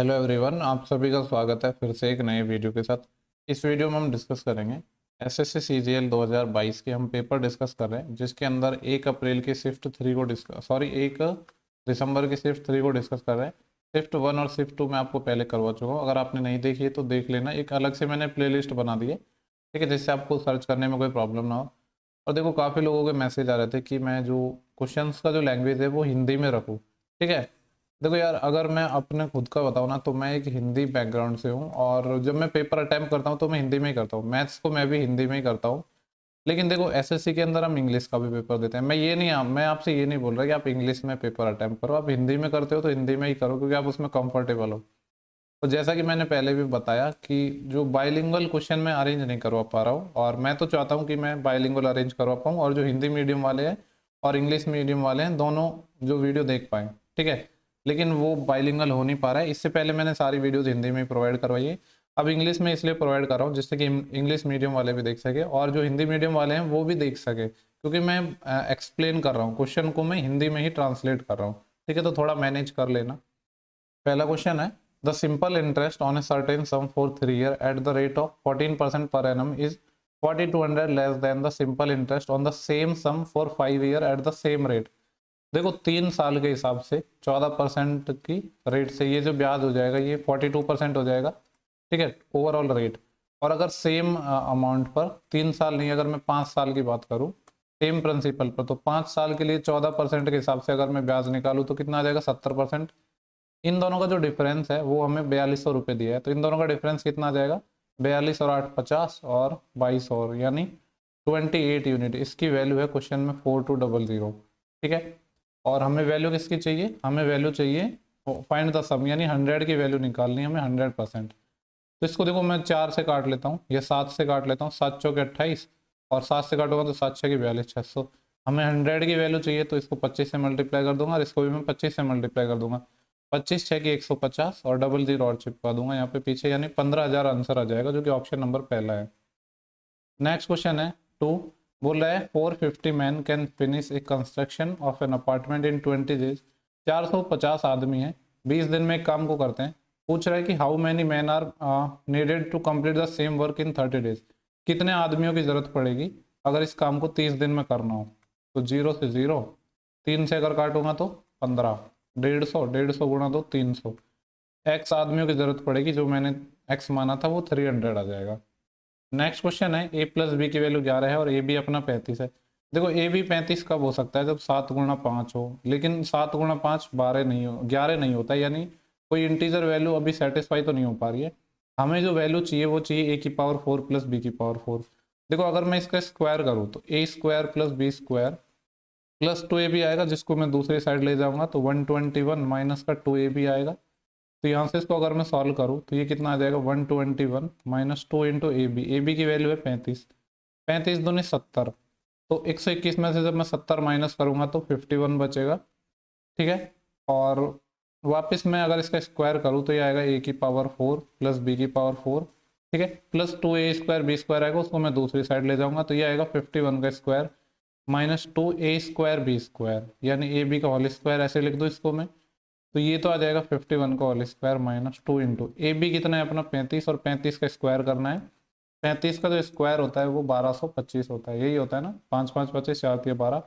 Hello everyone, आप सभी का स्वागत है फिर से एक नए वीडियो के साथ। इस वीडियो में हम डिस्कस करेंगे एसएससी सीजीएल 2022 के हम पेपर डिस्कस कर रहे हैं, जिसके अंदर 1 अप्रैल की शिफ्ट 3 को 1 दिसंबर की शिफ्ट 3 को डिस्कस कर रहे हैं। शिफ्ट 1 और शिफ्ट 2 मैं आपको पहले करवा चुका हूँ। अगर आपने नहीं देखी है तो देख लेना, एक अलग से मैंने प्ले बना दी है, ठीक है, जिससे आपको सर्च करने में कोई प्रॉब्लम ना हो। और देखो, काफ़ी लोगों के मैसेज आ रहे थे कि मैं जो क्वेश्चन का जो लैंग्वेज है वो हिंदी में रखूँ, ठीक है। देखो यार, अगर मैं अपने खुद का बताऊँ ना, तो मैं एक हिंदी बैकग्राउंड से हूँ और जब मैं पेपर अटैम्प्ट करता हूँ तो मैं हिंदी में ही करता हूँ। मैथ्स को मैं भी हिंदी में ही करता हूँ। लेकिन देखो, एसएससी के अंदर हम इंग्लिश का भी पेपर देते हैं। मैं आपसे ये नहीं बोल रहा कि आप इंग्लिश में पेपर अटैम्प्ट करो। आप हिंदी में करते हो तो हिंदी में ही करो, क्योंकि आप उसमें कंफर्टेबल हो। तो जैसा कि मैंने पहले भी बताया कि जो बाइलिंगुअल क्वेश्चन मैं अरेंज नहीं करवा पा रहा हूँ, और मैं तो चाहता हूँ कि मैं बाइलिंगुअल अरेंज करवा पाऊँ और जो हिंदी मीडियम वाले हैं और इंग्लिश मीडियम वाले हैं दोनों जो वीडियो देख पाएँ, ठीक है। लेकिन वो बाइलिंगुअल हो नहीं पा रहा है। इससे पहले मैंने सारी वीडियोज़ हिंदी में ही प्रोवाइड करवाई है। अब इंग्लिश में इसलिए प्रोवाइड कर रहा हूँ जिससे कि इंग्लिश मीडियम वाले भी देख सके और जो हिंदी मीडियम वाले हैं वो भी देख सके, क्योंकि मैं एक्सप्लेन कर रहा हूँ, क्वेश्चन को मैं हिंदी में ही ट्रांसलेट कर रहा हूँ, ठीक है। तो थोड़ा मैनेज कर लेना। पहला क्वेश्चन है, the simple interest on a certain sum for 3 year at the rate of 14% per annum is 4200 less than the simple interest on the same sum for 5 year at the same rate. देखो, 3 साल के हिसाब से 14% की rate से ये जो ब्याज हो जाएगा ये 42% हो जाएगा, ठीक है, ओवरऑल रेट। और अगर सेम अमाउंट पर 3 साल नहीं, अगर मैं 5 साल की बात करूँ सेम प्रिंसिपल पर, तो 5 साल के लिए 14% के हिसाब से अगर मैं ब्याज निकालूँ तो कितना आ जाएगा, 70%। इन दोनों का जो डिफरेंस है वो हमें 4200 रुपये दिया है, तो इन दोनों का डिफरेंस कितना आ जाएगा, 42 और 8 50 और 22 और यानी 28 यूनिट। इसकी वैल्यू है क्वेश्चन में 4200, ठीक है। और हमें वैल्यू किसकी चाहिए, हमें वैल्यू चाहिए फाइंड द सम, यानी 100 की वैल्यू निकालनी है हमें 100%। तो इसको देखो, मैं 4 से काट लेता हूँ या 7 से काट लेता हूँ, 7 चौके 28 और 7 से काटूंगा तो 7 छः की 42, 600। हमें 100 की वैल्यू चाहिए तो इसको 25 से मल्टीप्लाई कर दूंगा और इसको भी मैं 25 से मल्टीप्लाई कर दूंगा। 25 छः की 150 और डबल जीरो और चिपका दूंगा यहाँ पे पीछे, यानी 15,000 आंसर आ जाएगा, जो कि ऑप्शन नंबर पहला है। नेक्स्ट क्वेश्चन है 2। बोल रहा है 450 man can finish A construction of an apartment in 20 days. 450 आदमी हैं, 20 दिन में एक काम को करते हैं। पूछ रहा है कि how many man are needed to complete the same work in 30 days. कितने आदमियों की जरूरत पड़ेगी अगर इस काम को 30 दिन में करना हो। तो 0 से 0, 3 से अगर काटूंगा तो 15, 150, 150 गुणा दो 300। एक्स आदमियों की जरूरत पड़ेगी, जो मैंने एक्स माना था वो 300 आ जाएगा। नेक्स्ट क्वेश्चन है, ए प्लस बी की वैल्यू 11 है और ए बी अपना 35 है। देखो, ए बी 35 कब हो सकता है, जब 7 गुणा 5 हो, लेकिन 7 गुणा 5 12 नहीं हो, 11 नहीं होता, यानी कोई इंटीजर वैल्यू अभी सेटिस्फाई तो नहीं हो पा रही है। हमें जो वैल्यू चाहिए वो चाहिए ए की पावर 4 प्लस बी की पावर 4। देखो, अगर मैं इसका स्क्वायर करूँ तो A square plus B square plus 2 A B आएगा, जिसको मैं दूसरी साइड ले जाऊंगा तो 121 माइनस का 2 ए बी आएगा। तो यहाँ से इसको अगर मैं सॉल्व करूँ तो ये कितना आ जाएगा, 121 माइनस 2 इंटू ए बी की वैल्यू है 35, 35 दूनी 70। तो 121 में से जब मैं 70 माइनस करूँगा तो 51 बचेगा, ठीक है। और वापस मैं अगर इसका स्क्वायर करूँ तो ये आएगा ए की पावर 4 प्लस बी की पावर 4, ठीक है, प्लस 2 ए स्क्वायर बी स्क्वायर आएगा, उसको मैं दूसरी साइड ले जाऊँगा तो ये आएगा 51 का स्क्वायर माइनस 2 ए स्क्वायर बी स्क्वायर, यानी ए बी का होल स्क्वायर, ऐसे लिख दो इसको मैं। तो ये तो आ जाएगा 51 का whole square minus 2 into A B कितना है अपना 35, और 35 का स्क्वायर करना है। 35 का जो स्क्वायर होता है वो 1225 होता है, यही होता है ना, 5 5 25 4 3 12।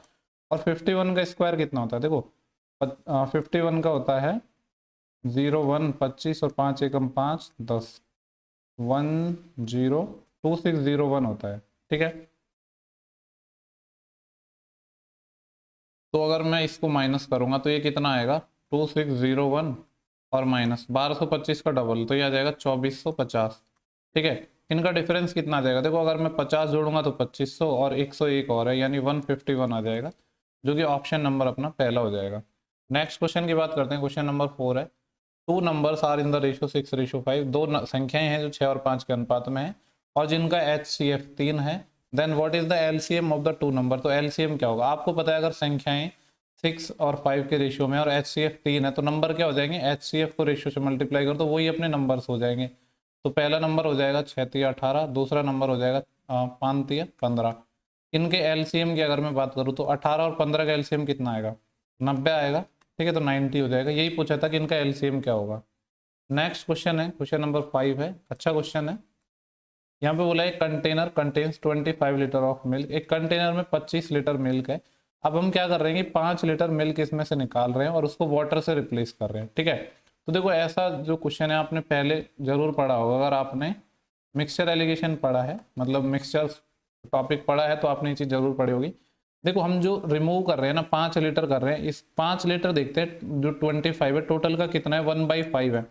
और 51 का स्क्वायर कितना होता है, देखो 51 का होता है 0 1 25 और 5 एकम 5 10, 102601 होता है, ठीक है। तो अगर मैं इसको माइनस करूंगा तो ये कितना आएगा, 2601 और माइनस 1225 का डबल, तो ये आ जाएगा 2450, ठीक है। इनका डिफरेंस कितना आ जाएगा, देखो अगर मैं 50 जोड़ूंगा तो 2500 और 101 और है, यानी 151 आ जाएगा, जो कि ऑप्शन नंबर अपना पहला हो जाएगा। नेक्स्ट क्वेश्चन की बात करते हैं, क्वेश्चन नंबर 4 है, 2 numbers are in the ratio 6:5, दो संख्याएं हैं जो 6 और 5 के अनुपात में है और जिनका HCF 3 है। Then what is the LCM of the 2 number. तो LCM क्या होगा, आपको पता है अगर संख्याएं 6 और 5 के रेशियो में और HCF 3 है तो नंबर क्या हो जाएंगे, HCF को रेशियो से मल्टीप्लाई कर तो वही अपने नंबर्स हो जाएंगे। तो पहला नंबर हो जाएगा 6 18, दूसरा नंबर हो जाएगा 5 15। इनके LCM की अगर मैं बात करूँ तो 18 और 15 का LCM कितना आएगा, 90 आएगा, ठीक है। तो 90 हो जाएगा, यही पूछा था कि इनका LCM क्या होगा। नेक्स्ट क्वेश्चन है, क्वेश्चन नंबर 5 है, अच्छा क्वेश्चन है। यहाँ पे बोला है container contains 25 litre of milk. एक कंटेनर में 25 लीटर मिल्क है। अब हम क्या कर रहे हैं कि 5 लीटर मिल्क इसमें से निकाल रहे हैं और उसको वाटर से रिप्लेस कर रहे हैं, ठीक है। तो देखो ऐसा जो क्वेश्चन है आपने पहले जरूर पढ़ा होगा, अगर आपने मिक्सचर एलिगेशन पढ़ा है, मतलब मिक्सचर टॉपिक पढ़ा है, तो आपने ये चीज़ जरूर पढ़ी होगी। देखो हम जो रिमूव कर रहे हैं ना, 5 लीटर कर रहे हैं, इस 5 लीटर देखते हैं जो 25 है टोटल का कितना है, 1/5 है।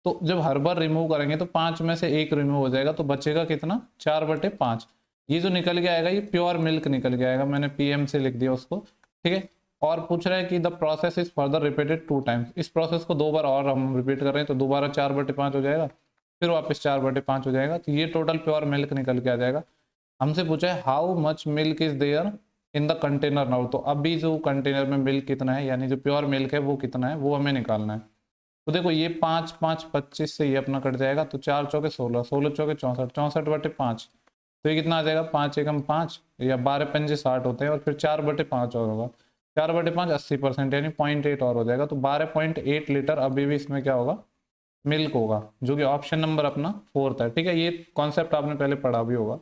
तो जब हर बार रिमूव करेंगे तो 5 में से एक रिमूव हो जाएगा, तो बचेगा कितना, 4/5। ये जो निकल के आएगा ये प्योर मिल्क निकल के आएगा, मैंने पीएम से लिख दिया उसको, ठीक है। और पूछ रहा है कि the process is further repeated 2 times. इस प्रोसेस को 2 बार और हम रिपीट कर रहे हैं, तो दोबारा 4/5 हो जाएगा, फिर वापस 4/5 हो जाएगा, तो ये टोटल प्योर मिल्क निकल के आ जाएगा। हमसे पूछा है how much milk is there in the container now. तो अभी जो कंटेनर में मिल्क कितना है, यानी जो प्योर मिल्क है वो कितना है, वो हमें निकालना है। तो देखो ये 5 5 25 से ये अपना कट जाएगा, तो 4 चौके 16, 16 चौके 64, 64/5। तो ये कितना आ जाएगा, 5 एकम 5 या 12 पंजे 60 होते हैं, और फिर 4/5 और होगा, 4/5 80%, यानी 0.8 और हो जाएगा। तो 12.8 लीटर अभी भी इसमें क्या होगा, मिल्क होगा, जो कि ऑप्शन नंबर अपना 4 है, ठीक है। ये कॉन्सेप्ट आपने पहले पढ़ा भी होगा।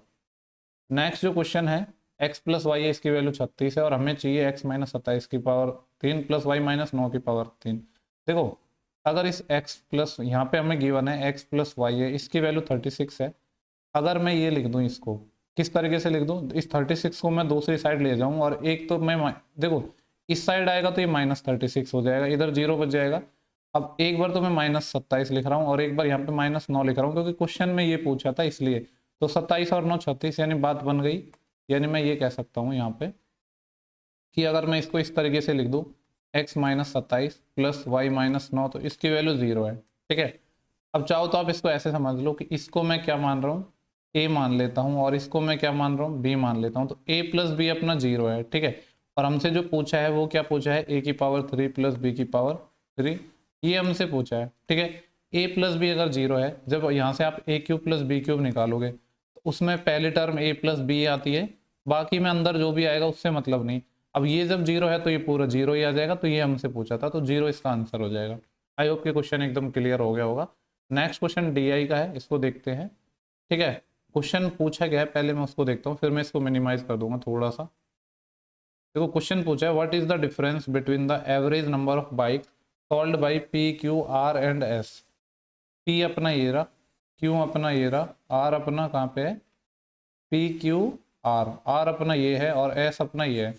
नेक्स्ट जो क्वेश्चन है, x प्लस वाई है, इसकी वैल्यू 36 है और हमें चाहिए x माइनस 27 की पावर 3 प्लस वाई माइनस 9 की पावर 3। देखो अगर इस x प्लस, यहाँ पे हमें गिवन है x प्लस वाई है, इसकी वैल्यू 36 है। अगर मैं ये लिख दूँ, इसको किस तरीके से लिख दूँ, इस 36 को मैं दूसरी साइड ले जाऊँ, और एक तो मैं देखो इस साइड आएगा तो ये -36 हो जाएगा, इधर 0 बच जाएगा। अब एक बार तो मैं -27 लिख रहा हूँ और एक बार यहाँ पे -9 लिख रहा हूँ, क्योंकि क्वेश्चन में ये पूछा था इसलिए। तो 27 और 9 36, यानी बात बन गई। यानी मैं ये कह सकता हूँ यहाँ पे कि अगर मैं इसको इस तरीके से लिख दूँ, x minus 27 plus Y minus 9, तो इसकी वैल्यू 0 है, ठीक है। अब चाहो तो आप इसको ऐसे समझ लो कि इसको मैं क्या मान रहा हूँ, a मान लेता हूँ, और इसको मैं क्या मान रहा हूँ, b मान लेता हूँ। तो a प्लस बी अपना 0 है, ठीक है। और हमसे जो पूछा है वो क्या पूछा है, a की पावर 3 प्लस b की पावर 3, ये हमसे पूछा है, ठीक है। a प्लस बी अगर 0 है, जब यहाँ से आप a cube plus B cube निकालोगे तो उसमें पहली टर्म a प्लस बी आती है, बाकी में अंदर जो भी आएगा उससे मतलब नहीं। अब ये जब 0 है तो ये पूरा 0 ही आ जाएगा, तो ये हमसे पूछा था, तो 0 इसका आंसर हो जाएगा। आई होप कि क्वेश्चन एकदम क्लियर हो गया होगा। नेक्स्ट क्वेश्चन डी का है, इसको देखते हैं, ठीक है। क्वेश्चन पूछा गया है, पहले मैं उसको देखता हूँ, फिर मैं इसको मिनिमाइज कर दूंगा थोड़ा सा। देखो क्वेश्चन पूछा है what is the difference between the average number of bike solved by P Q R and S. P अपना ये रहा, क्यू अपना ये रहा, आर अपना कहाँ पे है, पी क्यू आर, आर अपना ये है और एस अपना ये है।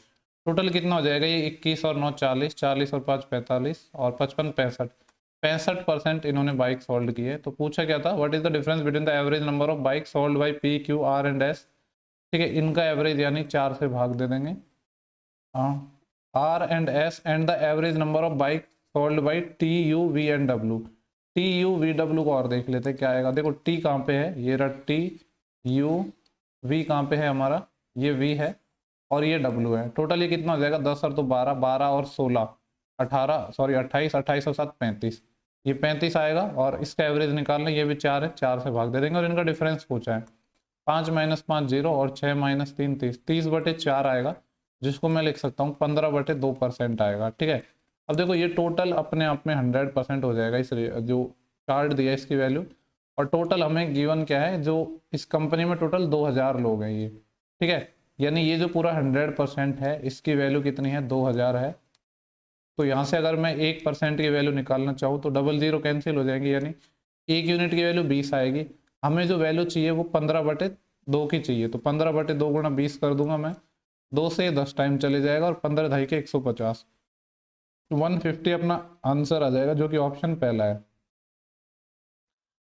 टोटल कितना हो जाएगा, ये 21 और 9 40, 40 और 5 45 और 55 65, 65% इन्होंने बाइक सोल्ड की है। तो पूछा क्या था, what is the difference between the average number of bike sold by P Q R and S, ठीक है। इनका एवरेज यानी 4 से भाग दे देंगे, हाँ, R and S and the average number of bike sold by T U V and W. T U V W को और देख लेते क्या आएगा। देखो टी कहाँ पे है, ये रहा टी, यू, वी कहाँ पे है हमारा, ये वी है, और ये डब्ल्यू है। टोटल ये कितना हो जाएगा, 10 और तो 12, 12 और 16 18, सॉरी 28, 28 और 7 35, ये 35 आएगा। और इसका एवरेज निकालना, ये भी 4 है, 4 से भाग दे देंगे। और इनका डिफरेंस पूछा है, 5 माइनस 5 0 और 6 माइनस 3 30, 30/4 आएगा, जिसको मैं लिख सकता हूँ 15/2% आएगा, ठीक है। अब देखो ये टोटल अपने आप में 100% हो जाएगा इस जो चार्ट दिया इसकी वैल्यू। और टोटल हमें गिवन क्या है, जो इस कंपनी में टोटल 2000 लोग हैं ये, ठीक है। यानी ये जो पूरा 100% है, इसकी वैल्यू कितनी है, 2000 है। तो यहाँ से अगर मैं 1% की वैल्यू निकालना चाहूँ तो डबल जीरो कैंसिल हो जाएंगे, यानी 1 यूनिट की वैल्यू 20 आएगी। हमें जो वैल्यू चाहिए वो 15/2 की चाहिए, तो 15/2 गुणा 20 कर दूंगा मैं, 2 से 10 टाइम चले जाएगा, और 15 ढाई के 150, 150 अपना आंसर आ जाएगा, जो कि ऑप्शन पहला है।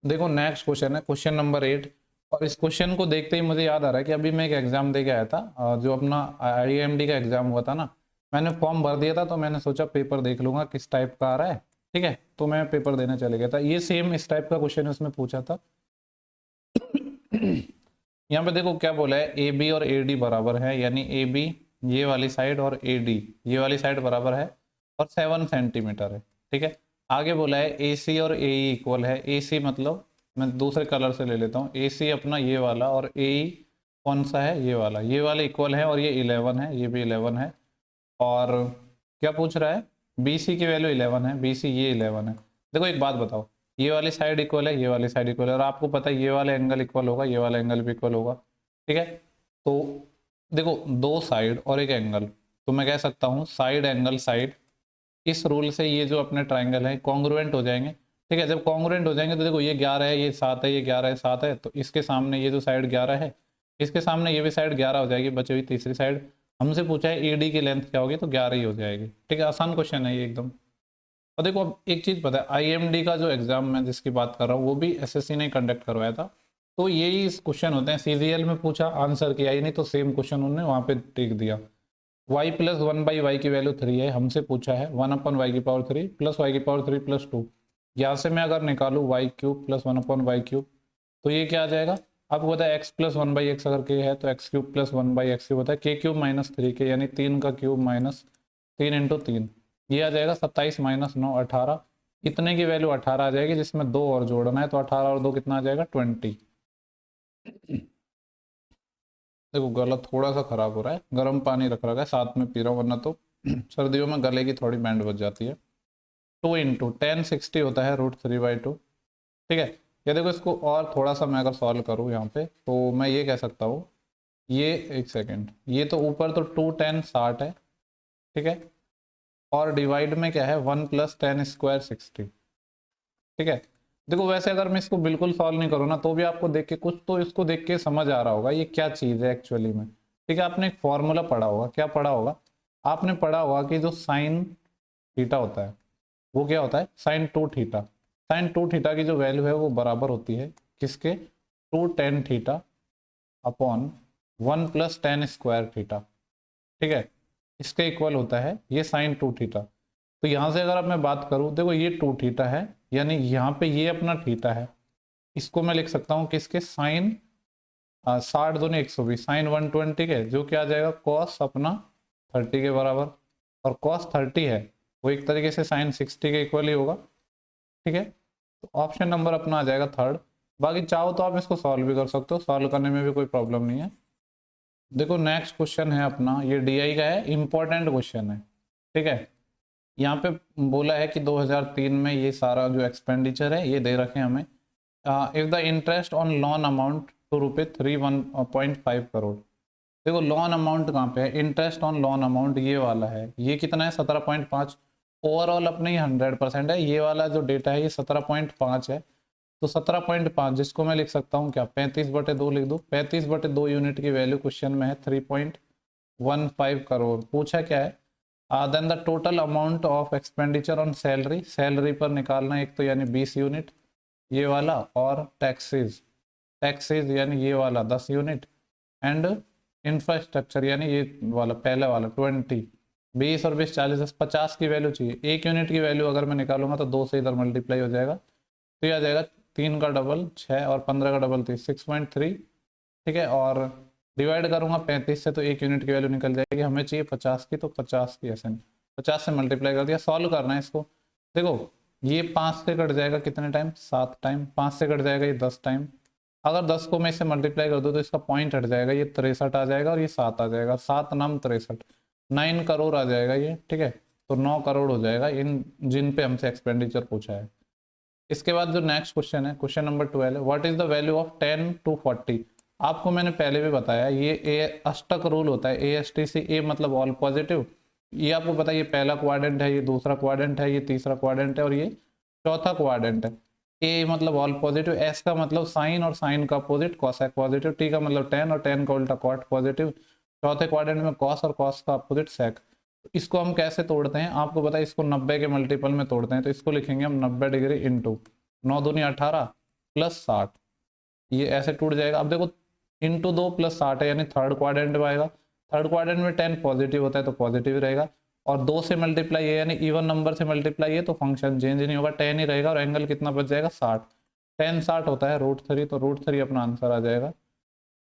देखो नेक्स्ट क्वेश्चन है, क्वेश्चन नंबर 8। और इस क्वेश्चन को देखते ही मुझे याद आ रहा है कि अभी मैं एक एग्जाम दे के आया था, जो अपना IIMD का एग्जाम हुआ था ना, मैंने फॉर्म भर दिया था, तो मैंने सोचा पेपर देख लूंगा किस टाइप का आ रहा है, ठीक है। तो मैं पेपर देने चले गया था, ये सेम इस टाइप का क्वेश्चन उसमें पूछा था। यहाँ पे देखो क्या बोला है, ए बी और ए डी बराबर है, यानी ए बी ये वाली साइड और ए डी ये वाली साइड बराबर है, और 7 सेंटीमीटर है, ठीक है। आगे बोला है ए सी और ए ई इक्वल है। ए सी मतलब मैं दूसरे कलर से ले लेता हूँ, ए सी अपना ये वाला, और ए ई कौन सा है, ये वाला इक्वल है, और ये 11 है, ये भी 11 है। और क्या पूछ रहा है, बी सी की वैल्यू 11 है, बी सी ये 11 है। देखो एक बात बताओ, ये वाली साइड इक्वल है, ये वाली साइड इक्वल है, और आपको पता है ये वाला एंगल इक्वल होगा, ये वाला एंगल भी इक्वल होगा। ठीक है, तो देखो दो साइड और एक एंगल, तो मैं कह सकता हूँ साइड एंगल साइड, इस रूल से ये जो अपने ट्राइंगल है कॉन्ग्रुएंट हो जाएंगे। ठीक है, जब कॉन्ग्रुएंट हो जाएंगे तो देखो ये 11 है, ये 7 है, ये 11 है, 7 है, तो इसके सामने ये जो साइड 11 है, इसके सामने ये भी साइड 11 हो जाएगी, बची हुई तीसरी साइड। हमसे पूछा है ईडी की लेंथ क्या होगी, तो 11 ही हो जाएगी। ठीक है, आसान क्वेश्चन है ये एकदम। और देखो अब एक चीज़ पता है, आईएमडी का जो एग्जाम मैं जिसकी बात कर रहा हूँ वो भी एसएससी ने कंडक्ट करवाया था, तो यही क्वेश्चन होते हैं, सीजीएल में पूछा आंसर किया ही नहीं, तो सेम क्वेश्चन उन्होंने वहाँ पे टिक दिया। y प्लस 1/y की वैल्यू 3 है, हमसे पूछा है 1/y3 प्लस y3 + 2। यहाँ से मैं अगर निकालूँ y³ + 1/y³, तो ये क्या आ जाएगा, आपको पता है x + 1/x अगर k है तो x³ + 1/x³ होता है k³ - 3k, यानी 3 का क्यूब माइनस 3 × 3, ये आ जाएगा 27 - 9 18। इतने की वैल्यू 18 आ जाएगी, जिसमें 2 और जोड़ना है, तो 18 और 2 कितना आ जाएगा 20। देखो गला थोड़ा सा खराब हो रहा है, गर्म पानी रख रखा है साथ में पी रहा हूँ, वरना तो सर्दियों में गले की थोड़ी बैंड बज जाती है। 2 × 1060 होता है √3/2। ठीक है, या देखो इसको और थोड़ा सा मैं अगर सॉल्व करूँ यहाँ पे, तो मैं ये कह सकता हूँ, ये एक सेकेंड, ये तो ऊपर तो 2 10 60 है। ठीक है, और डिवाइड में क्या है 1 + 10² 60। ठीक है, देखो वैसे अगर मैं इसको बिल्कुल सॉल्व नहीं करूँ ना, तो भी आपको देख के कुछ तो इसको देख के समझ आ रहा होगा ये क्या चीज़ है एक्चुअली में। ठीक है, आपने एक फॉर्मूला पढ़ा होगा, क्या पढ़ा होगा, आपने पढ़ा होगा कि जो साइन थीटा होता है वो क्या होता है, sin 2 थीटा। sin 2 थीटा की जो वैल्यू है वो बराबर होती है किसके, 2 tan थीटा अपॉन 1 + 10² थीटा। ठीक है, इसके इक्वल होता है ये sin 2 थीटा। तो यहाँ से अगर अब मैं बात करूँ, देखो ये 2 थीटा है, यानी यहाँ पे ये अपना थीटा है, इसको मैं लिख सकता हूँ किसके, साइन 60 दूनी 120, साइन 120 के, जो क्या आ जाएगा कॉस अपना 30 के बराबर, और कॉस 30 है वो एक तरीके से साइन 60 के इक्वल ही होगा। ठीक है, तो ऑप्शन नंबर अपना आ जाएगा थर्ड। बाकी चाहो तो आप इसको सॉल्व भी कर सकते हो, सॉल्व करने में भी कोई प्रॉब्लम नहीं है। देखो नेक्स्ट क्वेश्चन है अपना, ये डीआई का है, इंपॉर्टेंट क्वेश्चन है। ठीक है, यहाँ पे बोला है कि 2003 में ये सारा जो एक्सपेंडिचर है ये दे रखे हैं हमें, if the interest on loan amount to ₹31.5 crore. देखो लोन अमाउंट कहाँ पे है, इंटरेस्ट ऑन लोन अमाउंट ये वाला है, ये कितना है 17.5, ओवरऑल अपने ही 100% है, ये वाला जो डेटा है ये 17.5 है। तो 17.5 जिसको मैं लिख सकता हूँ क्या, 35/2 लिख दूँ, 35/2 यूनिट की वैल्यू क्वेश्चन में है 3.15 करोड़। पूछा क्या है, then the total amount of expenditure on salary, salary पर निकालना एक तो यानी 20 यूनिट ये वाला, और टैक्सेस, टैक्सेस यानी ये वाला 10 यूनिट, एंड इंफ्रास्ट्रक्चर यानी ये वाला पहला वाला 20। 20 और 20 40 50 की वैल्यू चाहिए, एक यूनिट की वैल्यू अगर मैं निकालूंगा तो 2 से इधर मल्टीप्लाई हो जाएगा, तो ये आ जाएगा 3 का डबल 6 और 15 का डबल 30 6.3। ठीक है, और डिवाइड करूंगा 35 से तो एक यूनिट की वैल्यू निकल जाएगी, हमें चाहिए 50 की, तो 50 की ऐसे नहीं, 50 से मल्टीप्लाई कर दिया, सॉल्व करना है इसको। देखो ये 5 से कट जाएगा कितने टाइम, 7 टाइम, 5 से कट जाएगा ये 10 टाइम, अगर 10 को मैं इससे मल्टीप्लाई कर दूँ तो इसका पॉइंट हट जाएगा, ये 63 आ जाएगा और ये 7 आ जाएगा, 7 नाम 63, 9 करोड़ आ जाएगा ये। ठीक है, तो 9 करोड़ हो जाएगा इन जिन पे हमसे एक्सपेंडिचर पूछा है। इसके बाद जो नेक्स्ट क्वेश्चन है, क्वेश्चन नंबर 12 है, what is the value of 10 to 40। आपको मैंने पहले भी बताया ये ए अष्टक रूल होता है, ASTC, ए मतलब ऑल पॉजिटिव, ये आपको पता है ये पहला क्वाड्रेंट है, ये दूसरा क्वाड्रेंट है, ये तीसरा क्वाड्रेंट है, और ये चौथा क्वाड्रेंट है। ए मतलब ऑल पॉजिटिव, एस का मतलब साइन और साइन का अपोजिट कॉसेक पॉजिटिव, टी का मतलब टेन और टेन का उल्टा कॉट पॉजिटिव, चौथे क्वाड्रेंट में कॉस और कॉस का अपोजिट सेक। इसको हम कैसे तोड़ते हैं, आपको पता है इसको 90 के मल्टीपल में तोड़ते हैं, तो इसको लिखेंगे हम 90 डिग्री इंटू 9 दूनी 18 प्लस 60, ये ऐसे टूट जाएगा। अब देखो इंटू 2 + 60 है, यानी थर्ड क्वाड्रेंट में आएगा, थर्ड क्वाड्रेंट में 10 पॉजिटिव होता है तो पॉजिटिव रहेगा, और 2 से मल्टीप्लाई है यानी इवन नंबर से मल्टीप्लाई है तो फंक्शन चेंज नहीं होगा, 10 ही रहेगा, और एंगल कितना बच जाएगा 60, 10 60 होता है √3, तो √3 अपना आंसर आ जाएगा।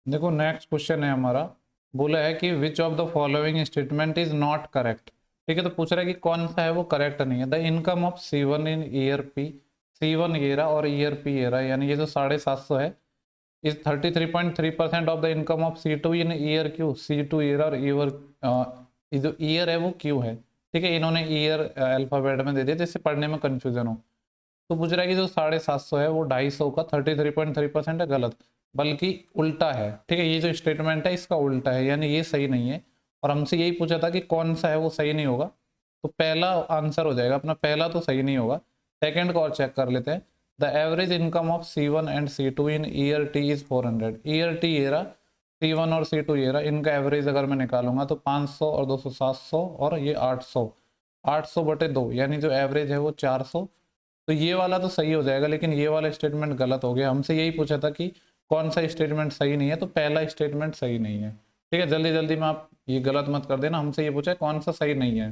देखो नेक्स्ट क्वेश्चन है हमारा, बोला है कि which of the following statement is not correct. ठीक है, तो पूछ रहा है कि कौन सा है वो करेक्ट नहीं है। The income of C1 in year P, C1 ये रहा और ईयर पी ये रहा, यानी ये जो 750 है is 33.3% of the income of C2 in year Q, C2 year और ईयर जो ईयर है वो क्यू है। ठीक है, इन्होंने ईयर अल्फाबेट में दे दिया जिससे पढ़ने में कंफ्यूजन हो। तो पूछ रहा है कि जो 750 है वो 250 का 33.3% है, गलत, बल्कि उल्टा है। ठीक है, ये जो स्टेटमेंट है इसका उल्टा है, यानी ये सही नहीं है। और हमसे यही पूछा था कि कौन सा है वो सही नहीं होगा, तो पहला आंसर हो जाएगा अपना, पहला तो सही नहीं होगा। सेकंड को और चेक कर लेते हैं। The average income of C1 and C2 in year T is 400। Year T ये रहा, C1 और C2 ये रहा, इनका एवरेज अगर मैं निकालूंगा तो 500 और 200 700 और ये 800, 800 बटे 2, यानी जो एवरेज है वो 400। तो ये वाला तो सही हो जाएगा, लेकिन ये वाला स्टेटमेंट गलत हो गया। हमसे यही पूछा था कि कौन सा स्टेटमेंट सही नहीं है, तो पहला स्टेटमेंट सही नहीं है। ठीक है, जल्दी जल्दी में आप ये गलत मत कर देना। हमसे ये पूछा है कौन सा सही नहीं है।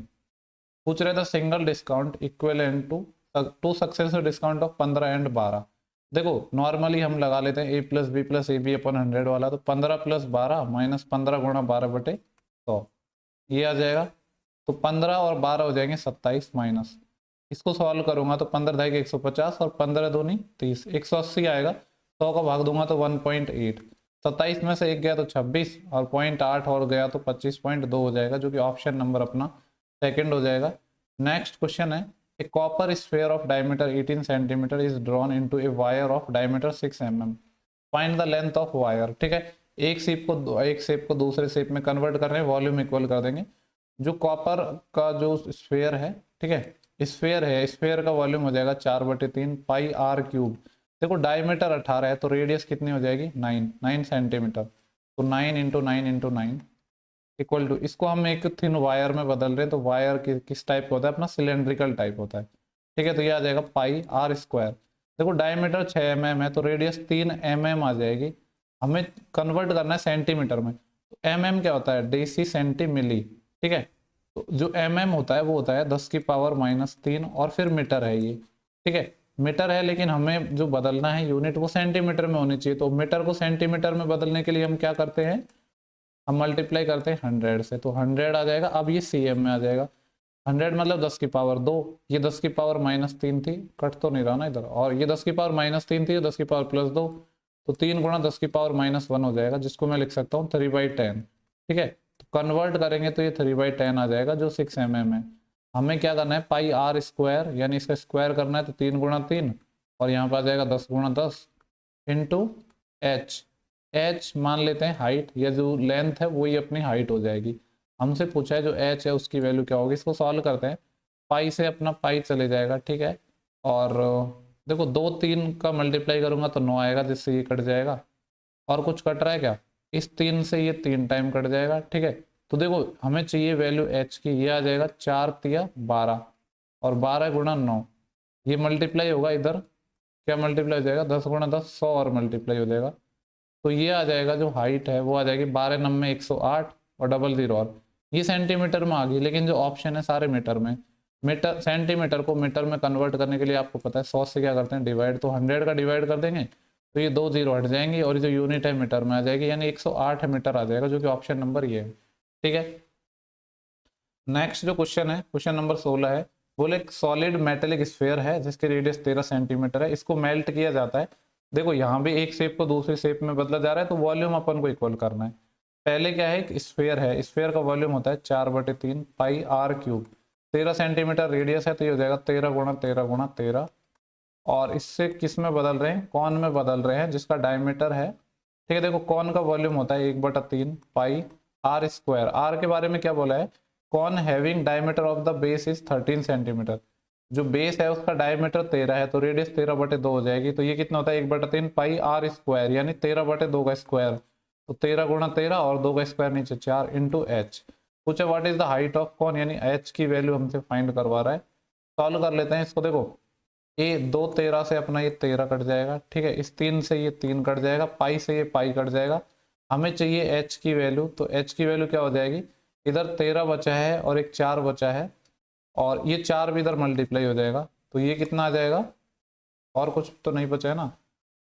पूछ रहे थे single discount equivalent two successive discount of 15 and 12। देखो नॉर्मली हम लगा लेते हैं A+B+AB/100 वाला, तो 15 + 12 माइनस 15 गुणा 12 बटे 100, ये आ जाएगा। तो 15 और 12 हो जाएंगे 27 माइनस, इसको सॉल्व करूंगा तो 15 ढाई 150 और 15 दूनी 30, 180 आएगा। 100 का भाग दूंगा तो 1.8, 27 में से एक गया तो 26 और 0.8 और गया तो 25.2 हो जाएगा, जो कि ऑप्शन नंबर अपना सेकंड हो जाएगा। नेक्स्ट क्वेश्चन है, a copper sphere of diameter 18 centimetre is drawn into a wire of diameter 6 mm, find the length of wire. ठीक है, एक शेप को दूसरे शेप में कन्वर्ट कर रहे हैं, वॉल्यूम इक्वल कर देंगे। जो कॉपर का जो स्फेयर है, ठीक है, स्फेयर है, स्फेयर का वॉल्यूम हो जाएगा 4/3 पाई आर क्यूब। देखो डायमीटर 18 है तो रेडियस कितनी हो जाएगी 9 सेंटीमीटर, तो 9 इंटू 9 इंटू 9 इक्वल टू, इसको हम एक थिन वायर में बदल रहे हैं, तो वायर किस टाइप का होता है अपना, सिलेंड्रिकल टाइप होता है। ठीक है, तो ये आ जाएगा पाई आर स्क्वायर। देखो डायमीटर 6 mm है तो रेडियस 3 mm आ जाएगी। हमें कन्वर्ट करना है सेंटीमीटर में, तो mm क्या होता है, डेसी सेंटी मिली। ठीक है, तो जो mm होता है वो होता है 10⁻³ और फिर मीटर है ये। ठीक है, मीटर है, लेकिन हमें जो बदलना है यूनिट वो सेंटीमीटर में होनी चाहिए, तो मीटर को सेंटीमीटर में बदलने के लिए हम क्या करते हैं, हम मल्टीप्लाई करते हैं 100 से, तो 100 आ जाएगा। अब ये cm में आ जाएगा, 100 मतलब 10⁻², ये 10⁻³ थी, कट तो नहीं रहा ना इधर, और ये 10⁻³ थी, 10⁻+2, तो 3 गुणा 10⁻1 हो जाएगा, जिसको मैं लिख सकता हूँ 3/10। ठीक है, तो कन्वर्ट करेंगे तो ये 3/10 आ जाएगा, जो 6 mm है। हमें क्या करना है, पाई आर स्क्वायर, यानी इसका स्क्वायर करना है, तो 3 गुणा 3 और यहाँ पर आ जाएगा 10 गुणा 10 इंटू एच। एच मान लेते हैं हाइट, या जो लेंथ है वही अपनी हाइट हो जाएगी। हमसे पूछा है जो एच है उसकी वैल्यू क्या होगी, इसको सॉल्व करते हैं। पाई से अपना पाई चले जाएगा, ठीक है, और देखो 2 3 का मल्टीप्लाई करूंगा तो 9 आएगा, जिससे ये कट जाएगा। और कुछ कट रहा है क्या, इस 3 से ये 3 टाइम कट जाएगा। ठीक है, तो देखो हमें चाहिए वैल्यू एच की, ये आ जाएगा 4 तिया 12 और 12 गुणा 9, ये मल्टीप्लाई होगा इधर, क्या मल्टीप्लाई हो जाएगा, 10 गुणा 10 100 और मल्टीप्लाई हो जाएगा। तो ये आ जाएगा जो हाइट है वो आ जाएगी 12 9 108 और डबल 0, और ये सेंटीमीटर में आ गई, लेकिन जो ऑप्शन है सारे मीटर में। मीटर सेंटीमीटर को मीटर में कन्वर्ट करने के लिए आपको पता है 100 से क्या करते हैं डिवाइड, तो 100 का डिवाइड कर देंगे तो ये 2 0 हट जाएंगे और ये जो यूनिट है मीटर में आ जाएगी, यानी 108 मीटर आ जाएगा, जो कि ऑप्शन नंबर ये है। ठीक है, नेक्स्ट जो क्वेश्चन है, क्वेश्चन नंबर 16 है। बोले एक सॉलिड मेटेलिक स्फेयर है जिसकी रेडियस 13 सेंटीमीटर है, इसको मेल्ट किया जाता है। देखो यहाँ भी एक शेप को दूसरी शेप में बदला जा रहा है, तो वॉल्यूम अपन को इक्वल करना है। पहले क्या है, एक स्फेयर है, स्फेयर का वॉल्यूम होता है 4/3 पाई आर क्यूब। 13 सेंटीमीटर रेडियस है, तो ये हो जाएगा 13 गुणा 13 गुणा 13, और इससे किस में बदल रहे हैं, कौन में बदल रहे हैं, जिसका डायमीटर है। ठीक है, देखो कौन का वॉल्यूम होता है 1/3 पाई आर स्क्वायर। आर के बारे में क्या बोला है, कौन having diameter of the base is 13 centimetre, जो बेस है उसका डायमीटर 13 है, तो रेडियस 13/2 हो जाएगी। तो ये कितना होता है 1/3 पाई आर स्क्वायर, यानी 13/2 का स्क्वायर, तो 13 गुणा 13 और 2 का स्क्वायर नीचे 4 इंटू एच। पूछे what is the height of कौन, यानी एच की वैल्यू हमसे फाइंड करवा रहा है। सॉल्व कर लेते हैं इसको। देखो ये 2 13 से अपना ये 13 कट जाएगा, ठीक है, इस 3 से ये 3 कट जाएगा, पाई से ये पाई कट जाएगा। हमें चाहिए एच की वैल्यू, तो एच की वैल्यू क्या हो जाएगी, इधर 13 बचा है और एक 4 बचा है, और ये 4 भी इधर मल्टीप्लाई हो जाएगा, तो ये कितना आ जाएगा, और कुछ तो नहीं बचा है ना,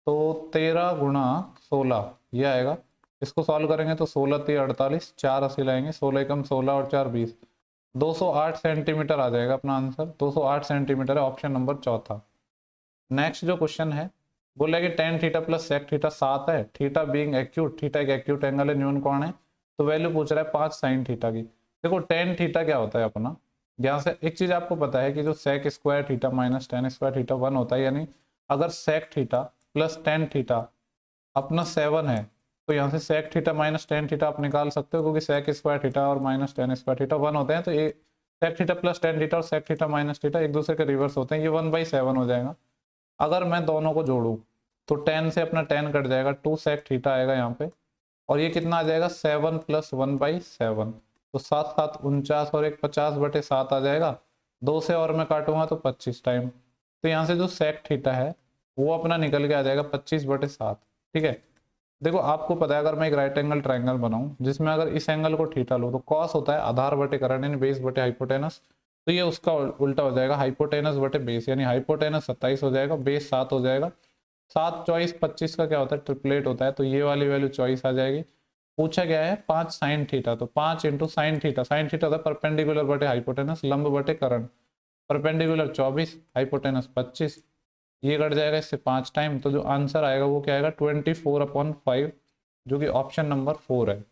तो 13 गुणा 16 ये आएगा। इसको सॉल्व करेंगे तो 16 3 48, 4 80 लाएंगे, 16 कम 16 और 4 20, 208 सेंटीमीटर आ जाएगा अपना आंसर। 208 सेंटीमीटर है, ऑप्शन नंबर चौथा। नेक्स्ट जो क्वेश्चन है, बोला कि tan theta plus sec theta 7 है, थीटा बीइंग एक्यूट, थीटा एक एक्यूट एंगल है, न्यून कौन है, तो वैल्यू पूछ रहा है 5 sin थीटा की। देखो tan थीटा क्या होता है अपना, यहाँ से एक चीज आपको पता है कि जो sec square theta minus tan square theta 1 होता है, यानी अगर sec theta plus tan theta अपना 7 है तो यहाँ से sec theta minus tan theta आप निकाल सकते हो, क्योंकि सेक स्क्वायर थीटा और माइनस टेन स्क्वायर थीटा 1 होते हैं। तो ये sec theta plus tan theta और सेक थीटा माइनस थीटा एक दूसरे के रिवर्स होते हैं, ये 1/7 हो जाएगा। अगर मैं दोनों को जोड़ूं तो 10 से अपना 10 कट जाएगा, 2 सेक थीटा आएगा यहाँ पे, और ये कितना आ जाएगा 7 प्लस 1/7, तो 7×7 = 49 और एक 50/7 आ जाएगा। 2 से और मैं काटूंगा तो 25 टाइम, तो यहाँ से जो सेक थीटा है वो अपना निकल के आ जाएगा 25/7। ठीक है, देखो आपको पता है अगर मैं एक राइट एंगल ट्राइंगल बनाऊं जिसमें अगर इस एंगल को थीटा लो तो कॉस होता है आधार बटे करण यानी बेस बटे हाइपोटेनस, तो ये उसका उल्टा हो जाएगा हाइपोटेनस बटे बेस, यानी हाइपोटेनस 27 हो जाएगा, बेस 7 हो जाएगा। 7 24 25 का क्या होता है ट्रिपलेट होता है, तो ये वाली वैल्यू 24 आ जाएगी। पूछा गया है 5 साइन थीटा, तो 5 into sine theta, sine theta होता है परपेंडिकुलर बटे हाइपोटेनस, लंब बटे करण, परपेंडिकुलर 24 हाइपोटेनस 25, ये कट जाएगा इससे 5 टाइम, तो जो आंसर आएगा वो क्या आएगा 24/5, जो कि ऑप्शन नंबर 4 है।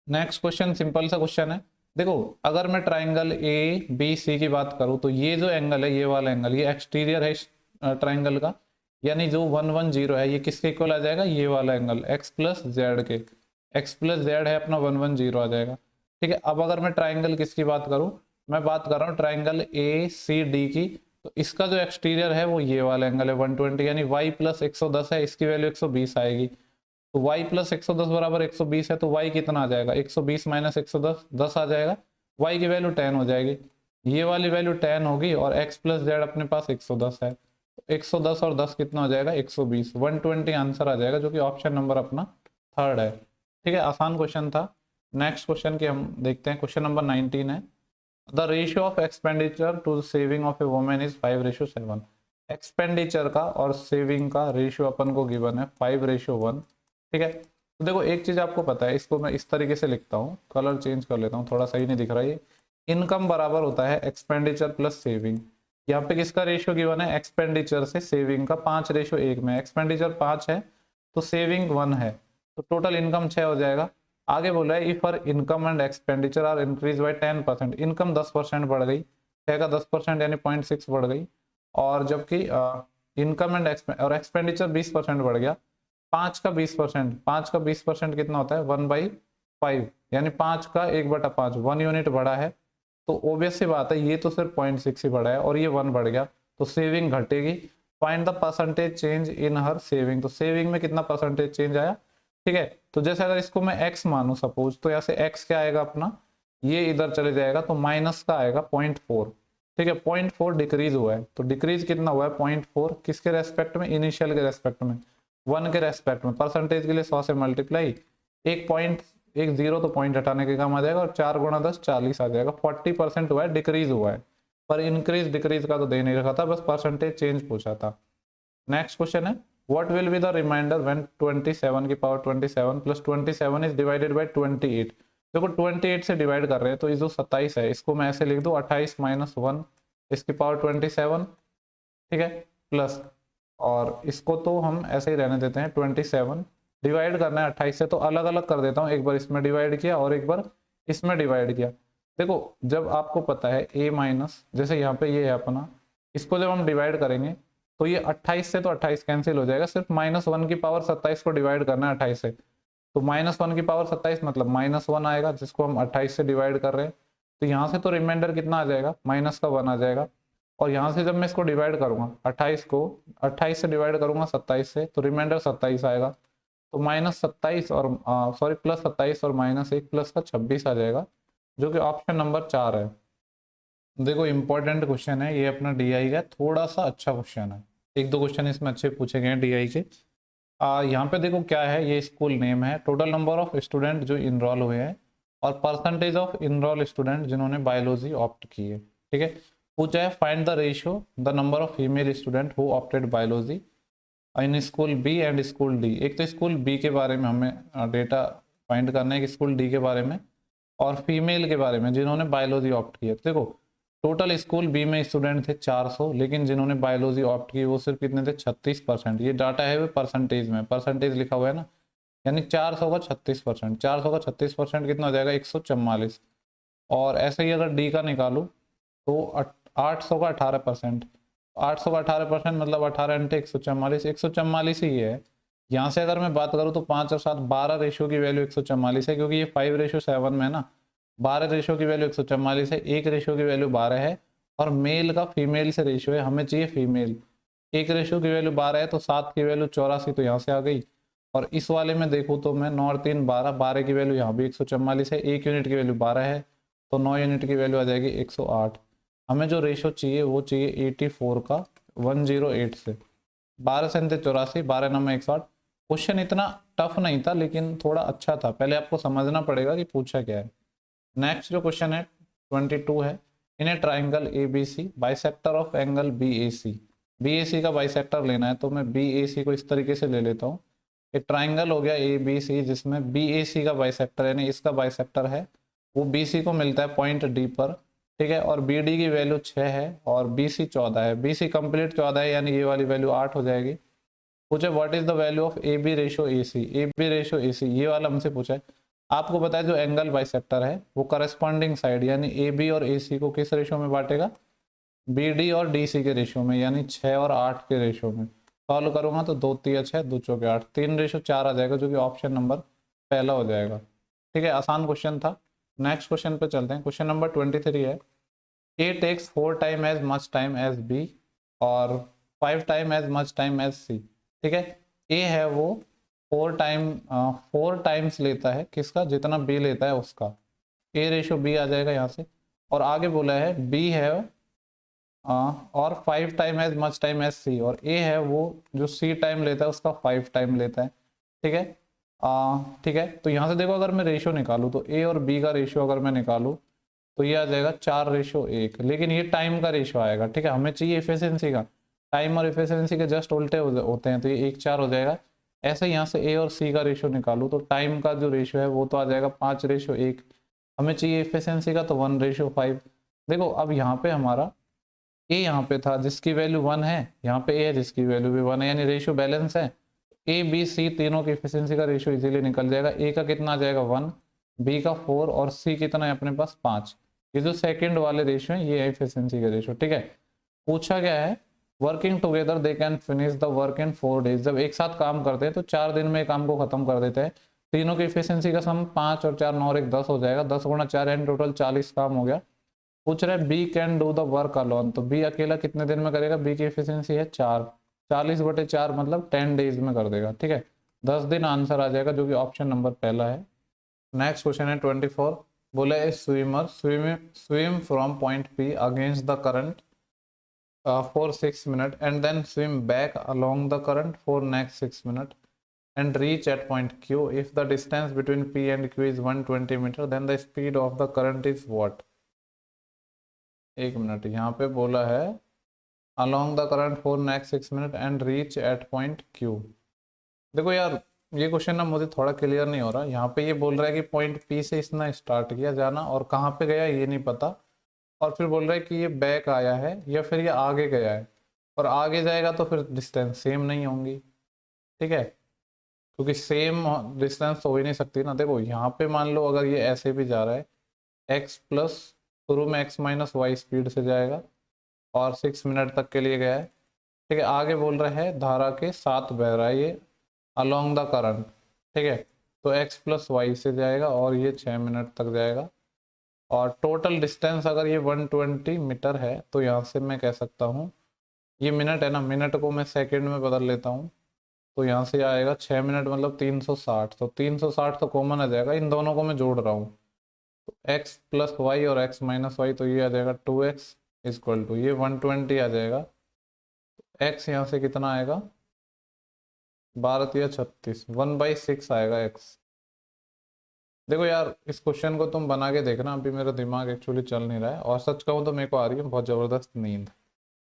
नेक्स्ट क्वेश्चन सिंपल सा क्वेश्चन है। देखो अगर मैं ट्राइंगल ए बी सी की बात करूं तो ये जो एंगल है, ये वाला एंगल, ये एक्सटीरियर है इस ट्राइंगल का, यानी जो 110 है ये किसके इक्वल आ जाएगा, ये वाला एंगल एक्स प्लस जेड के, एक्स प्लस जेड है अपना 110 आ जाएगा। ठीक है, अब अगर मैं ट्राइंगल किसकी बात करूं, मैं बात कर रहा हूँ ट्राइंगल ए सी डी की, तो इसका जो एक्सटीरियर है वो ये वाला एंगल है 120, यानी y प्लस 110 है, इसकी वैल्यू 120 आएगी, तो y प्लस 110 बराबर 120 है, तो y कितना आ जाएगा 120 माइनस 110 10 आ जाएगा, y की वैल्यू 10 हो जाएगी, ये वाली वैल्यू 10 होगी, और x प्लस जेड अपने पास 110 है, तो 110 और 10 कितना हो जाएगा 120, 120 आंसर आ जाएगा, जो कि ऑप्शन नंबर अपना 3rd है। ठीक है, आसान क्वेश्चन था। नेक्स्ट क्वेश्चन की हम देखते हैं, क्वेश्चन नंबर 19 है, the ratio of expenditure to saving of a woman is 5:7। Expenditure का और सेविंग का रेशियो अपन को गिवन है 5:1। ठीक है, तो देखो एक चीज आपको पता है, इसको मैं इस तरीके से लिखता हूँ, कलर चेंज कर लेता हूँ, थोड़ा सही नहीं दिख रहा है। इनकम बराबर होता है एक्सपेंडिचर प्लस सेविंग। यहाँ पे किसका रेशियो गिवन है, एक्सपेंडिचर से सेविंग का 5:1 में, एक्सपेंडिचर 5 है तो सेविंग 1 है, तो टोटल इनकम 6 हो जाएगा। आगे बोल रहा है if her income and expenditure are increase by 10%, income 10% बढ़ गई, 6 का 10% यानी 0.6 बढ़ गई, और जबकि इनकम एंड एक्सपेंडिचर 20% बढ़ गया, 5 का 20%, 5 का 20% कितना होता है 1/5, यानी 5 का 1/5, 1 यूनिट बढ़ा है, तो ऑब्वियस सी बात है ये तो सिर्फ 0.6 ही बढ़ा है और ये 1 बढ़ गया, तो सेविंग घटेगी। Find the percentage change in her saving, तो सेविंग में कितना परसेंटेज चेंज आया। ठीक है, तो जैसे अगर इसको मैं x मानू सपोज, तो यहाँ से x क्या आएगा अपना, ये इधर चले जाएगा, तो माइनस का आएगा 0.4। ठीक है, 0.4 डिक्रीज हुआ है, तो डिक्रीज कितना हुआ है 0.4, किसके रेस्पेक्ट में, इनिशियल के रेस्पेक्ट में, 1 के रेस्पेक्ट में, परसेंटेज के लिए 100 से मल्टीप्लाई, एक पॉइंट एक जीरो तो पॉइंट हटाने के काम आ जाएगा, और 4 × 10 40 आ जाएगा, 40% हुआ है, डिक्रीज हुआ है, पर इंक्रीज डिक्रीज का तो दे नहीं रखा था, बस परसेंटेज चेंज पूछा था। नेक्स्ट क्वेश्चन है, what will be the remainder when 27 की power 27 plus 27 is divided by 28। देखो 28 से डिवाइड कर रहे हैं, तो ये जो 27 है इसको मैं ऐसे लिख दूं 28 माइनस 1 इसकी पावर 27, ठीक है, प्लस, और इसको तो हम ऐसे ही रहने देते हैं 27, डिवाइड करना है 28 से, तो अलग अलग कर देता हूँ, एक बार इसमें डिवाइड किया और एक बार इसमें डिवाइड किया। देखो जब आपको पता है a माइनस, जैसे यहाँ पे ये है अपना, इसको जब हम डिवाइड करेंगे तो ये 28 से तो 28 कैंसिल हो जाएगा, सिर्फ -1 की पावर 27 को डिवाइड करना है 28 से, तो -1 की पावर 27 मतलब -1 आएगा, जिसको हम 28 से डिवाइड कर रहे हैं, तो यहाँ से तो रिमाइंडर कितना आ जाएगा -1 आ जाएगा, और यहाँ से जब मैं इसको डिवाइड करूंगा 28 को 28 से डिवाइड करूंगा 27 से, तो रिमाइंडर 27 आएगा, तो -27 और सॉरी +27 और -1 प्लस का 26 आ जाएगा, जो कि ऑप्शन नंबर 4 है। देखो इंपॉर्टेंट क्वेश्चन है ये अपना DI का, थोड़ा सा अच्छा क्वेश्चन है, एक दो क्वेश्चन इसमें अच्छे पूछे गए हैं DI के। यहाँ पे देखो क्या है, ये स्कूल नेम है, टोटल नंबर ऑफ स्टूडेंट जो इनरोल हुए हैं, और परसेंटेज ऑफ इनरोल स्टूडेंट जिन्होंने बायोलॉजी ऑप्ट की है। ठीक है, पूछा है find the ratio the number of female student who opted biology in school B and school D. एक तो स्कूल बी के बारे में हमें डेटा फाइंड करना है, कि स्कूल डी के बारे में और फीमेल के बारे में जिन्होंने बायोलॉजी ऑप्ट किया। देखो टोटल स्कूल बी में स्टूडेंट थे 400, लेकिन जिन्होंने बायोलॉजी ऑप्ट की वो सिर्फ कितने थे 36%। ये डाटा है वो परसेंटेज में, परसेंटेज लिखा हुआ है ना, यानी 400 का 36%, 400 का 36% कितना हो जाएगा 144, और ऐसे ही अगर डी का निकालूँ तो 800 का 18%, 800 का 18% मतलब 18 इंटू 144, 144 ही है। यहाँ से अगर मैं बात करूँ तो 5 और 7 12 रेशियो की वैल्यू 144 है, क्योंकि ये 5:7 में है ना। 12 रेशियो की वैल्यू 144 है, एक रेशियो की वैल्यू 12 है, और मेल का फीमेल से रेशियो है, हमें चाहिए फीमेल। एक रेशियो की वैल्यू 12 है तो 7 की वैल्यू 84 तो यहाँ से आ गई। और इस वाले में देखूँ तो मैं 9 और 3 12, 12 की वैल्यू यहाँ भी 144 है, एक यूनिट की वैल्यू 12 है, तो 9 यूनिट की वैल्यू आ जाएगी 108। हमें जो रेशो चाहिए वो चाहिए 84 का 108 से। 12 से 84, 12 9 108। क्वेश्चन इतना टफ नहीं था लेकिन थोड़ा अच्छा था, पहले आपको समझना पड़ेगा कि पूछा क्या है। नेक्स्ट जो क्वेश्चन है 22 है, in a triangle A B C bisector of angle B A C. B A C का बाइसेक्टर लेना है तो मैं बी ए सी को इस तरीके से ले लेता हूँ। एक ट्राइंगल हो गया ए बी सी जिसमें बी ए सी का बाइसेक्टर यानी इसका बाइसेक्टर है वो बी सी को मिलता है पॉइंट डी पर, ठीक है। और बी डी की वैल्यू 6 है और बी सी 14 है, बी सी कंप्लीट 14 है यानी ये वाली वैल्यू 8 हो जाएगी। पूछे what is the value of A B ratio A C, A B ratio A C ये वाला हमसे पूछा है। आपको पता है जो एंगल बाइसेक्टर है वो करस्पॉन्डिंग साइड यानी ए बी और ए सी को किस रेशो में बांटेगा, बी डी और डी सी के रेशो में, यानी 6 और 8 के रेशो में। सॉल्व करूंगा तो 2 3 6 2 चौके 8, 3:4 आ जाएगा जो कि ऑप्शन नंबर पहला हो जाएगा। ठीक है, आसान क्वेश्चन था। नेक्स्ट क्वेश्चन पे चलते हैं। क्वेश्चन नंबर 23 है, A takes 4 time as much time as B और 5 time as much time as C. ठीक है, ए है वो 4 टाइम्स लेता है किसका, जितना बी लेता है उसका, ए रेशो बी आ जाएगा यहाँ से। और आगे बोला है बी है और 5 time as much time as C, और ए है वो जो सी टाइम लेता है उसका 5 टाइम लेता है। ठीक है, ठीक है। तो यहाँ से देखो अगर मैं रेशो निकालूँ तो ए और बी का रेशो अगर मैं निकालूँ तो ये आ जाएगा 4:1, लेकिन ये टाइम का रेशो आएगा। ठीक है, हमें चाहिए इफिशियंसी का, टाइम और इफिशियंसी के जस्ट उल्टे होते हैं तो ये 1:4 हो जाएगा। ऐसे यहाँ से ए और सी का रेशो निकालूँ तो टाइम का जो रेशो है वो तो आ जाएगा 5:1, हमें चाहिए इफिशियंसी का तो 1:5। देखो अब यहाँ पे हमारा ए यहाँ पे था जिसकी वैल्यू 1 है, यहाँ पे ए है जिसकी वैल्यू भी 1 है, यानी रेशियो बैलेंस है। ए बी सी तीनों की एफिशिएंसी का रेशियो इजीली निकल जाएगा। ए का कितना आ जाएगा 1, बी का 4 और सी कितना है अपने पास 5। ये जो सेकंड वाले रेशियो है ये है एफिशिएंसी का रेशियो। ठीक है, पूछा गया है working together they can finish the work in 4 days. जब एक साथ काम करते हैं तो 4 दिन में काम को खत्म कर देते हैं। तीनों की एफिशिएंसी का सम 5 और 4 9 और 1 10 हो जाएगा, 10 गुणा 4 यानी टोटल 40 काम हो गया। पूछ रहा है B can do the work alone, तो बी अकेला कितने दिन में करेगा, बी की एफिशिएंसी है 4, 40/4 मतलब 10 डेज में कर देगा। ठीक है, 10 दिन आंसर आ जाएगा जो कि ऑप्शन नंबर पहला है। नेक्स्ट क्वेश्चन है 24, बोला है swimmer swim from point P against the current for 6 minutes and then swim back along the current for next 6 minutes and reach at point Q. If the distance between P and Q is 120 meter, then the speed of the current is what? 1 minute, यहाँ पे बोला है along the current for next 6 minutes and reach at point Q। देखो यार ये question ना मुझे थोड़ा क्लियर नहीं हो रहा। यहाँ पे ये बोल रहा है कि पॉइंट पी से इसने स्टार्ट किया जाना और कहाँ पे गया ये नहीं पता, और फिर बोल रहा है कि ये बैक आया है या फिर ये आगे गया है, और आगे जाएगा तो फिर डिस्टेंस सेम नहीं होंगी। ठीक है, क्योंकि सेम डिस्टेंस तो हो ही नहीं सकती ना। देखो यहाँ पे मान लो अगर ये ऐसे भी जा रहा है x प्लस शुरू में x माइनस वाई स्पीड से जाएगा और 6 मिनट तक के लिए गया है। ठीक है, आगे बोल रहा है धारा के साथ बह रहा है ये अलोंग द करंट। ठीक है, तो x प्लस वाई से जाएगा और ये 6 मिनट तक जाएगा, और टोटल डिस्टेंस अगर ये 120 मीटर है तो यहाँ से मैं कह सकता हूँ, ये मिनट है ना, मिनट को मैं सेकंड में बदल लेता हूँ तो यहाँ से आएगा 6 मिनट मतलब 360, तो 360 तो कॉमन आ जाएगा, इन दोनों को मैं जोड़ रहा हूँ तो x प्लस वाई और x माइनस वाई, तो ये आ जाएगा 2x इक्वल टू ये 120 आ जाएगा। x यहाँ से कितना आएगा 12 या 36, 1/6 आएगा x। देखो यार इस क्वेश्चन को तुम बना के देखना, अभी मेरा दिमाग एक्चुअली चल नहीं रहा है, और सच कहूँ तो मेरे को आ रही है बहुत ज़बरदस्त नींद।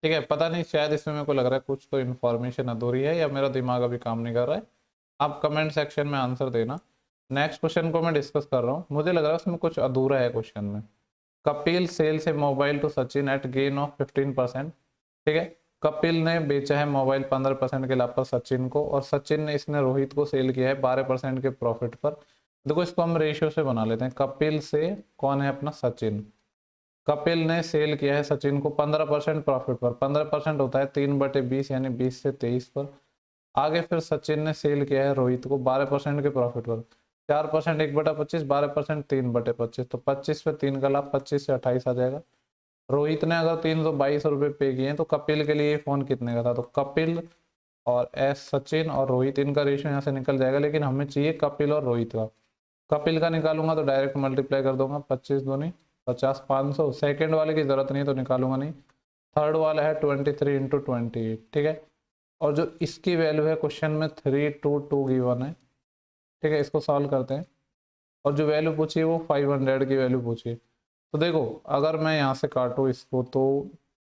ठीक है, पता नहीं शायद इसमें मेरे को लग रहा है कुछ तो इन्फॉर्मेशन अधूरी है या मेरा दिमाग अभी काम नहीं कर रहा है। आप कमेंट सेक्शन में आंसर देना। नेक्स्ट क्वेश्चन को मैं डिस्कस कर रहा हूँ, मुझे लग रहा है उसमें कुछ अधूरा है क्वेश्चन में। Kapil sells a mobile to Sachin at gain of 15%। ठीक है, कपिल ने बेचा है मोबाइल 15% के लाभ पर सचिन को, और सचिन ने इसने रोहित को सेल किया है 12% के प्रॉफिट पर। देखो इसको हम रेशियो से बना लेते हैं। कपिल से कौन है अपना सचिन, कपिल ने सेल किया है सचिन को 15% प्रॉफिट पर, 15% होता है 3/20 यानी 20 से 23 पर। आगे फिर सचिन ने सेल किया है रोहित को 12% के प्रॉफिट पर, 4% 1/25, 12% 3/25, तो 25 पे 3 का लाभ 25 से 28 आ जाएगा। रोहित ने अगर 322 रुपये पे किए तो कपिल के लिए फोन कितने का था, तो कपिल और एस सचिन और रोहित इनका रेशियो यहाँ से निकल जाएगा, लेकिन हमें चाहिए कपिल और रोहित का। कपिल का निकालूंगा तो डायरेक्ट मल्टीप्लाई कर दूंगा, 25 दूनी 50, 500। सेकेंड वाले की जरूरत नहीं है तो निकालूंगा नहीं। थर्ड वाला है 23 इंटू 28, ठीक है। और जो इसकी वैल्यू है क्वेश्चन में 322 गिवन है, ठीक है। इसको सॉल्व करते हैं और जो वैल्यू पूछी है वो 500 की वैल्यू पूछी है। तो देखो अगर मैं यहाँ से काटूँ इसको तो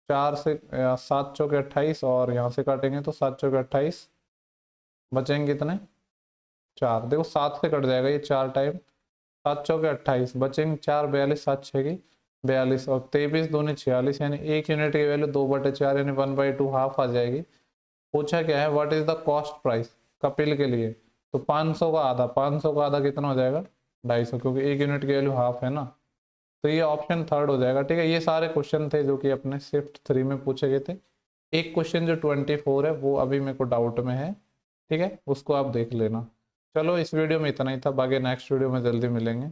4 से 7 चौके 28, और यहाँ से काटेंगे तो 7 चौके 28, बचेंगे कितने 4। देखो 7 से कट जाएगा ये 4 टाइम, 7 चौके 28, बचेंगे 4, 42, 7 6 की 42, और 23 दूनी 46, यानी 1 यूनिट की वैल्यू 2/4 यानी 1/2 हाफ आ जाएगी। पूछा क्या है what is the cost price Kapil के लिए, तो 500 का आधा, 500 का आधा कितना हो जाएगा 250, क्योंकि 1 यूनिट की वैल्यू हाफ है ना। तो ये ऑप्शन थर्ड हो जाएगा, ठीक है। ये सारे क्वेश्चन थे जो कि अपने शिफ्ट 3 में पूछे गए थे। एक क्वेश्चन जो 24 है वो अभी मेरे को डाउट में है, ठीक है, उसको आप देख लेना। चलो इस वीडियो में इतना ही था, बाकी नेक्स्ट वीडियो में जल्दी मिलेंगे।